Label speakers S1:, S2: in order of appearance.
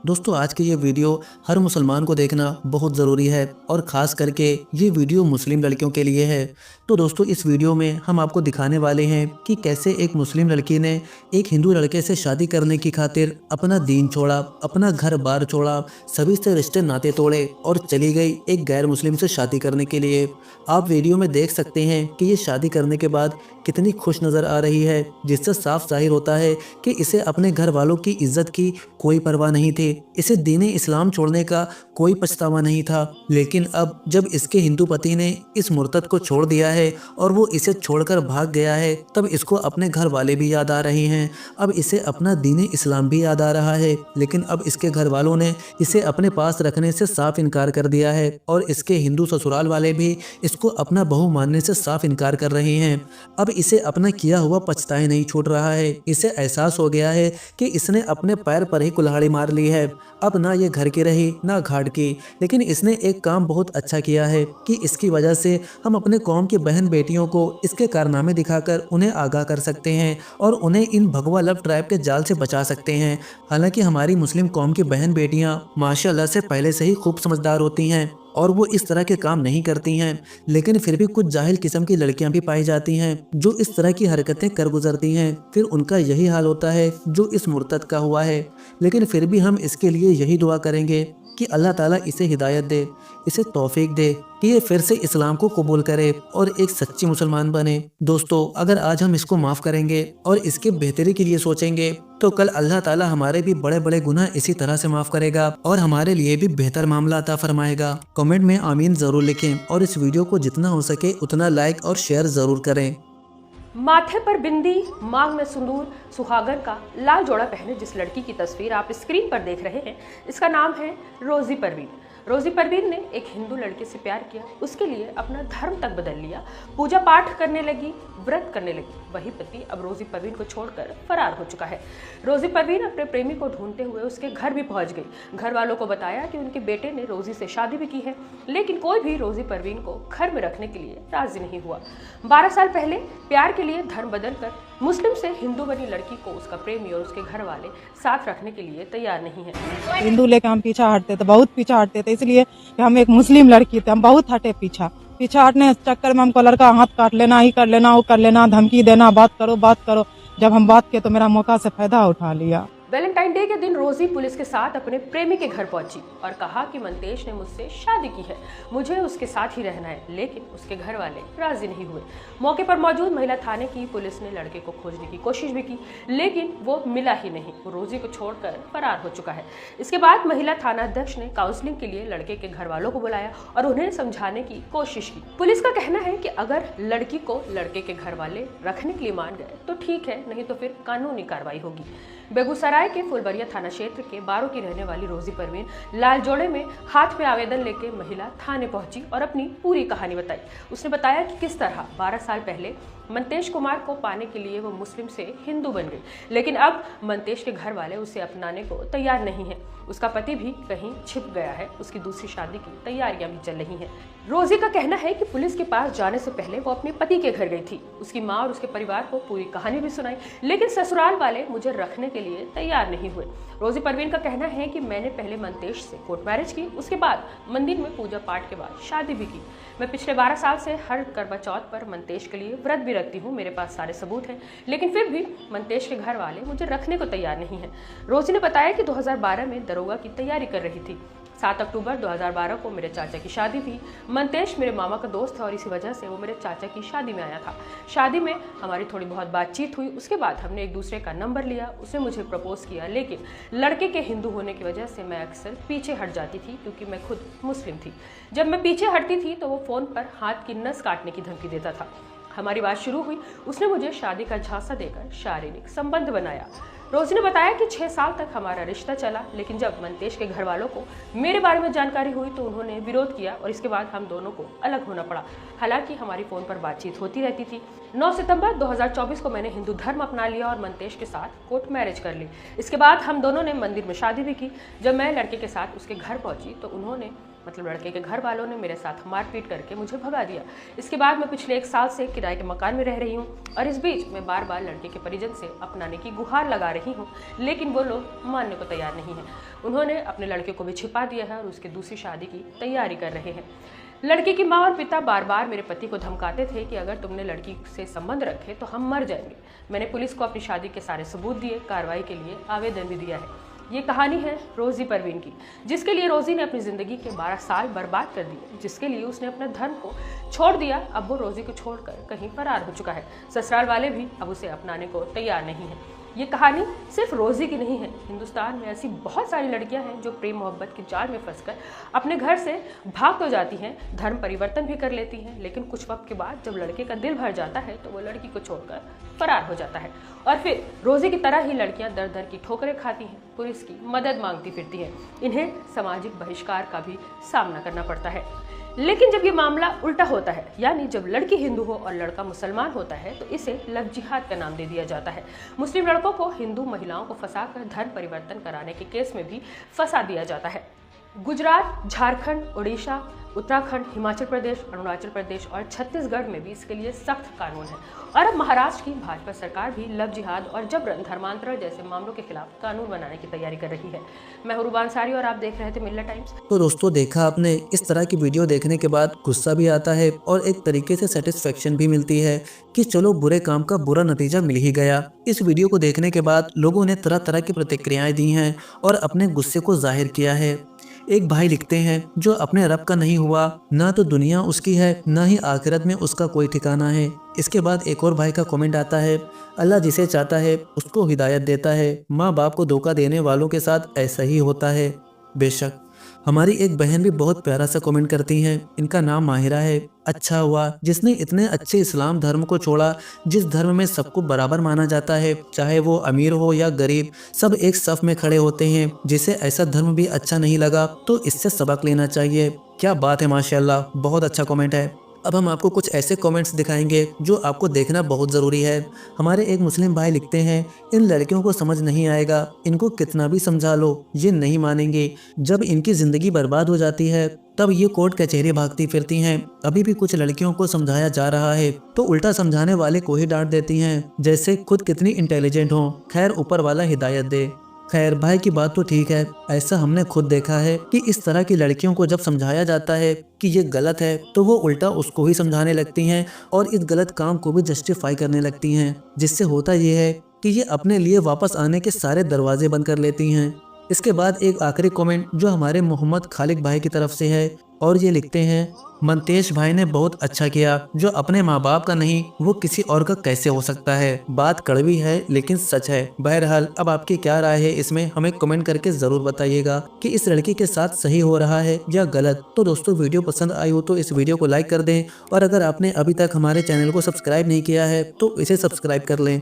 S1: दोस्तों आज की ये वीडियो हर मुसलमान को देखना बहुत ज़रूरी है और ख़ास करके ये वीडियो मुस्लिम लड़कियों के लिए है। तो दोस्तों इस वीडियो में हम आपको दिखाने वाले हैं कि कैसे एक मुस्लिम लड़की ने एक हिंदू लड़के से शादी करने की खातिर अपना दीन छोड़ा, अपना घर बार छोड़ा, सभी से रिश्ते नाते तोड़े और चली गई एक गैर मुस्लिम से शादी करने के लिए। आप वीडियो में देख सकते हैं कि ये शादी करने के बाद कितनी खुश नज़र आ रही है, जिससे साफ जाहिर होता है कि इसे अपने घर वालों की इज्जत की कोई परवाह नहीं थी। इसे दीन इस्लाम छोड़ने का कोई पछतावा नहीं था। लेकिन अब जब इसके हिंदू पति ने इस मुर्तद को छोड़ दिया है और वो इसे छोड़कर भाग गया है, तब इसको अपने घर वाले भी याद आ रहे हैं। अब इसे अपना दीन इस्लाम भी याद आ रहा है। लेकिन अब इसके घर वालों ने इसे अपने पास रखने से साफ इनकार कर दिया है और इसके हिंदू ससुराल वाले भी इसको अपना बहू मानने से साफ इनकार कर रहे हैं। अब इसे अपना किया हुआ पछताए नहीं छूट रहा है। इसे एहसास हो गया है कि इसने अपने पैर पर ही कुल्हाड़ी मार ली है। अब ना ये घर की रही ना घाट की। लेकिन इसने एक काम बहुत अच्छा किया है कि इसकी वजह से हम अपने कौम की बहन बेटियों को इसके कारनामे दिखाकर उन्हें आगाह कर सकते हैं और उन्हें इन भगवा लव ट्राइब के जाल से बचा सकते हैं। हालांकि हमारी मुस्लिम कौम की बहन बेटियां माशाल्लाह से पहले से ही खूब समझदार होती हैं और वो इस तरह के काम नहीं करती हैं, लेकिन फिर भी कुछ जाहिल किस्म की लड़कियां भी पाई जाती हैं जो इस तरह की हरकतें कर गुजरती हैं। फिर उनका यही हाल होता है जो इस मुर्तद का हुआ है। लेकिन फिर भी हम इसके लिए यही दुआ करेंगे कि अल्लाह ताला इसे हिदायत दे, इसे तौफीक दे कि ये फिर से इस्लाम को कबूल करे और एक सच्ची मुसलमान बने। दोस्तों अगर आज हम इसको माफ़ करेंगे और इसके बेहतरी के लिए सोचेंगे तो कल अल्लाह ताला हमारे भी बड़े बड़े गुनाह इसी तरह से माफ़ करेगा और हमारे लिए भी बेहतर मामला अता फरमाएगा। कमेंट में आमीन ज़रूर लिखें और इस वीडियो को जितना हो सके उतना लाइक और शेयर ज़रूर करें।
S2: माथे पर बिंदी, मांग में सिंदूर, सुहागन का लाल जोड़ा पहने जिस लड़की की तस्वीर आप स्क्रीन पर देख रहे हैं, इसका नाम है रोज़ी परवीन। रोज़ी परवीन ने एक हिंदू लड़के से प्यार किया, उसके लिए अपना धर्म तक बदल लिया, पूजा पाठ करने लगी, व्रत करने लगी। वही पति अब रोज़ी परवीन को छोड़कर फरार हो चुका है। रोज़ी परवीन अपने प्रेमी को ढूंढते हुए उसके घर भी पहुंच गई। घर वालों को बताया कि उनके बेटे ने रोज़ी से शादी भी की है, लेकिन कोई भी रोज़ी परवीन को घर में रखने के लिए राजी नहीं हुआ। 12 साल पहले प्यार के लिए धर्म बदलकर मुस्लिम से हिंदू बनी लड़की को उसका प्रेमी और उसके घर वाले साथ रखने के लिए तैयार नहीं है।
S3: हिंदू लेके हम पीछा हटते थे, बहुत पीछा हटते थे, इसलिए कि हम एक मुस्लिम लड़की थे, हम बहुत हटे पीछा हटने के चक्कर में हमको लड़का हाथ काट लेना, ही कर लेना, वो कर लेना, धमकी देना, बात करो। जब हम बात किए तो मेरा मौका से फायदा उठा लिया।
S2: वैलेंटाइन डे के दिन रोज़ी पुलिस के साथ अपने प्रेमी के घर पहुंची और कहा कि मंतेश ने मुझसे शादी की है, मुझे उसके साथ ही रहना है। लेकिन उसके घर वाले राजी नहीं हुए। मौके पर मौजूद महिला थाने की पुलिस ने लड़के को खोजने की कोशिश भी की, लेकिन वो मिला ही नहीं। वो रोज़ी को छोड़कर फरार हो चुका है। इसके बाद महिला थाना अध्यक्ष ने काउंसलिंग के लिए लड़के के घर वालों को बुलाया और उन्हें समझाने की कोशिश की। पुलिस का कहना है कि अगर लड़की को लड़के के घर वाले रखने के लिए मान गए तो ठीक है, नहीं तो फिर कानूनी कार्रवाई होगी। बेगूसराय के फुलबरिया थाना क्षेत्र के बारो की रहने वाली रोज़ी परवीन लाल जोड़े में हाथ में आवेदन लेके महिला थाने पहुंची और अपनी पूरी कहानी बताई। उसने बताया कि किस तरह 12 साल पहले मंतेश कुमार को पाने के लिए वो मुस्लिम से हिंदू बन गई, लेकिन अब मंतेश के घर वाले उसे अपनाने को तैयार नहीं है। उसका पति भी कहीं छिप गया है, उसकी दूसरी शादी की तैयारियां भी चल रही हैं। रोज़ी का कहना है कि पुलिस के पास जाने से पहले वो अपने पति के घर गई थी, उसकी माँ और उसके परिवार को पूरी कहानी भी सुनाई, लेकिन ससुराल वाले मुझे रखने के लिए तैयार नहीं हुए। रोज़ी परवीन का कहना है कि मैंने पहले मंतेश से कोर्ट मैरिज की, उसके बाद मंदिर में पूजा पाठ के बाद शादी भी की। मैं पिछले 12 साल से हर करवा चौथ पर मंतेश के लिए व्रत भी रखती हूँ, मेरे पास सारे सबूत हैं, लेकिन फिर भी मंतेश के घर वाले मुझे रखने को तैयार नहीं हैं। रोज़ी ने बताया कि 2012 में दरोगा की तैयारी कर रही थी। 7 अक्टूबर 2012 को मेरे चाचा की शादी थी। मंतेश मेरे मामा का दोस्त है और इसी वजह से वो मेरे चाचा की शादी में आया था। शादी में हमारी थोड़ी बहुत बातचीत हुई, उसके बाद हमने एक दूसरे का नंबर लिया, उसने मुझे प्रपोज किया, लेकिन लड़के के हिंदू होने की वजह से मैं अक्सर पीछे हट जाती थी क्योंकि मैं खुद मुस्लिम थी। जब मैं पीछे हटती थी तो वो फ़ोन पर हाथ की नस काटने की धमकी देता था। हमारी बात शुरू हुई, उसने मुझे शादी का झांसा देकर शारीरिक संबंध बनाया। रोज़ी ने बताया कि 6 साल तक हमारा रिश्ता चला, लेकिन जब मंतेश के घर वालों को मेरे बारे में जानकारी हुई तो उन्होंने विरोध किया और इसके बाद हम दोनों को अलग होना पड़ा। हालांकि हमारी फ़ोन पर बातचीत होती रहती थी। 9 सितंबर 2024 को मैंने हिंदू धर्म अपना लिया और मंतेश के साथ कोर्ट मैरिज कर ली। इसके बाद हम दोनों ने मंदिर में शादी भी की। जब मैं लड़के के साथ उसके घर पहुंची तो उन्होंने मतलब लड़के के घर वालों ने मेरे साथ मारपीट करके मुझे भगा दिया। इसके बाद मैं पिछले 1 साल से किराए के मकान में रह रही हूँ और इस बीच मैं बार बार लड़के के परिजन से अपनाने की गुहार लगा रही हूँ, लेकिन वो लोग मानने को तैयार नहीं हैं। उन्होंने अपने लड़के को भी छिपा दिया है और उसकी दूसरी शादी की तैयारी कर रहे हैं। लड़की की माँ और पिता बार बार मेरे पति को धमकाते थे कि अगर तुमने लड़की से संबंध रखे तो हम मर जाएंगे। मैंने पुलिस को अपनी शादी के सारे सबूत दिए, कार्रवाई के लिए आवेदन भी दिया है। ये कहानी है रोज़ी परवीन की, जिसके लिए रोज़ी ने अपनी ज़िंदगी के 12 साल बर्बाद कर दिए, जिसके लिए उसने अपने धर्म को छोड़ दिया। अब वो रोज़ी को छोड़कर कहीं फरार हो चुका है। ससुराल वाले भी अब उसे अपनाने को तैयार नहीं हैं। ये कहानी सिर्फ रोज़ी की नहीं है। हिंदुस्तान में ऐसी बहुत सारी लड़कियां हैं जो प्रेम मोहब्बत के जाल में फंसकर अपने घर से भाग तो जाती हैं, धर्म परिवर्तन भी कर लेती हैं, लेकिन कुछ वक्त के बाद जब लड़के का दिल भर जाता है तो वो लड़की को छोड़कर फरार हो जाता है। और फिर रोज़ी की तरह ही लड़कियां दर दर की ठोकरें खाती हैं, पुलिस की मदद मांगती फिरती हैं। इन्हें सामाजिक बहिष्कार का भी सामना करना पड़ता है। लेकिन जब ये मामला उल्टा होता है, यानी जब लड़की हिंदू हो और लड़का मुसलमान होता है, तो इसे लव जिहाद का नाम दे दिया जाता है। मुस्लिम लड़कों को हिंदू महिलाओं को फंसाकर धर्म परिवर्तन कराने के केस में भी फंसा दिया जाता है। गुजरात, झारखंड, उड़ीसा, उत्तराखंड, हिमाचल प्रदेश, अरुणाचल प्रदेश और छत्तीसगढ़ में भी इसके लिए सख्त कानून है। और अब महाराष्ट्र की भाजपा सरकार भी लव जिहाद और जबरन धर्मांतरण जैसे मामलों के खिलाफ कानून बनाने की तैयारी कर रही है। मैं हुरूबा अंसारी और आप देख रहे थे मिल्लत टाइम्स।
S1: तो दोस्तों, देखा आपने, इस तरह की वीडियो देखने के बाद गुस्सा भी आता है और एक तरीके से सेटिस्फेक्शन भी मिलती है कि चलो बुरे काम का बुरा नतीजा मिल ही गया। इस वीडियो को देखने के बाद लोगों ने तरह तरह की प्रतिक्रियाएं दी हैं और अपने गुस्से को जाहिर किया है। एक भाई लिखते हैं, जो अपने रब का नहीं हुआ, ना तो दुनिया उसकी है, ना ही आखिरत में उसका कोई ठिकाना है। इसके बाद एक और भाई का कमेंट आता है, अल्लाह जिसे चाहता है उसको हिदायत देता है, माँ बाप को धोखा देने वालों के साथ ऐसा ही होता है। बेशक। हमारी एक बहन भी बहुत प्यारा सा कमेंट करती हैं, इनका नाम माहिरा है। अच्छा हुआ जिसने इतने अच्छे इस्लाम धर्म को छोड़ा, जिस धर्म में सबको बराबर माना जाता है, चाहे वो अमीर हो या गरीब, सब एक सफ में खड़े होते हैं। जिसे ऐसा धर्म भी अच्छा नहीं लगा तो इससे सबक लेना चाहिए। क्या बात है, माशाल्लाह, बहुत अच्छा कमेंट है। अब हम आपको कुछ ऐसे कमेंट्स दिखाएंगे जो आपको देखना बहुत ज़रूरी है। हमारे एक मुस्लिम भाई लिखते हैं, इन लड़कियों को समझ नहीं आएगा, इनको कितना भी समझा लो ये नहीं मानेंगे। जब इनकी ज़िंदगी बर्बाद हो जाती है तब ये कोर्ट कचहरी भागती फिरती हैं। अभी भी कुछ लड़कियों को समझाया जा रहा है तो उल्टा समझाने वाले को ही डांट देती हैं, जैसे खुद कितनी इंटेलिजेंट हो। खैर, ऊपर वाला हिदायत दे। खैर, भाई की बात तो ठीक है, ऐसा हमने खुद देखा है कि इस तरह की लड़कियों को जब समझाया जाता है कि ये गलत है तो वो उल्टा उसको ही समझाने लगती हैं और इस गलत काम को भी जस्टिफाई करने लगती हैं, जिससे होता ये है कि ये अपने लिए वापस आने के सारे दरवाजे बंद कर लेती हैं। इसके बाद एक आखिरी कमेंट जो हमारे मोहम्मद खालिक भाई की तरफ से है और ये लिखते हैं, मंतेश भाई ने बहुत अच्छा किया, जो अपने माँ बाप का नहीं वो किसी और का कैसे हो सकता है। बात कड़वी है लेकिन सच है। बहरहाल, अब आपकी क्या राय है इसमें हमें कमेंट करके जरूर बताइएगा कि इस लड़की के साथ सही हो रहा है या गलत। तो दोस्तों, वीडियो पसंद आई हो तो इस वीडियो को लाइक कर दें और अगर आपने अभी तक हमारे चैनल को सब्सक्राइब नहीं किया है तो इसे सब्सक्राइब कर लें।